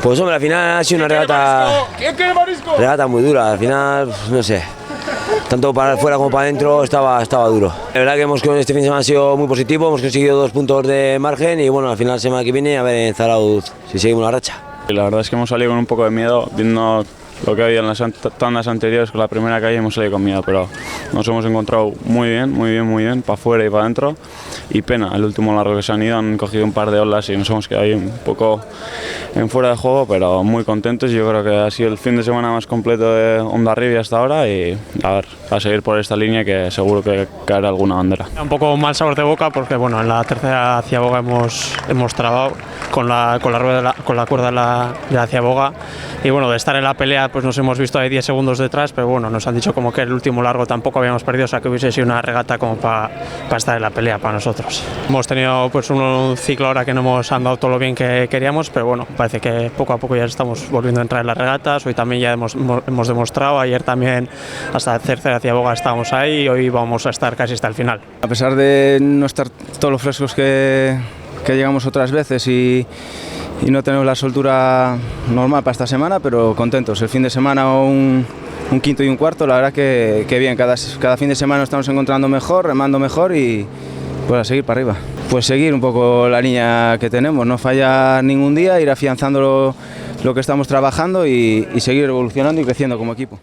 Pues hombre, al final ha sido una regata muy dura, al final, no sé, tanto para afuera como para adentro estaba duro. La verdad que este fin de semana ha sido muy positivo, hemos conseguido 2 puntos de margen y bueno, al final la semana que viene a ver en Zarauz si seguimos la racha. La verdad es que hemos salido con un poco de miedo, viendo lo que había en las tandas anteriores, con la primera calle hemos salido con miedo, pero nos hemos encontrado muy bien, para afuera y para adentro, y pena, el último largo que se han ido, han cogido un par de olas y nos hemos quedado ahí un poco en fuera de juego, pero muy contentos. Yo creo que ha sido el fin de semana más completo de Hondarribia hasta ahora y a ver, a seguir por esta línea que seguro que caerá alguna bandera. Un poco mal sabor de boca porque bueno, en la tercera ciaboga hemos trabado con la cuerda de la ciaboga y bueno, de estar en la pelea pues nos hemos visto ahí 10 segundos detrás, pero bueno, nos han dicho como que el último largo tampoco habíamos perdido, o sea que hubiese sido una regata como para estar en la pelea para nosotros. Hemos tenido pues un ciclo ahora que no hemos andado todo lo bien que queríamos, pero bueno, parece que poco a poco ya estamos volviendo a entrar en las regatas. Hoy también ya hemos demostrado, ayer también hasta la tercera ciaboga estábamos ahí y hoy vamos a estar casi hasta el final. A pesar de no estar todos los frescos que llegamos otras veces y no tenemos la soltura normal para esta semana, pero contentos. El fin de semana un quinto y un cuarto, la verdad que bien, cada fin de semana nos estamos encontrando mejor, remando mejor y pues a seguir para arriba. Pues seguir un poco la línea que tenemos, no fallar ningún día, ir afianzando lo que estamos trabajando y seguir evolucionando y creciendo como equipo.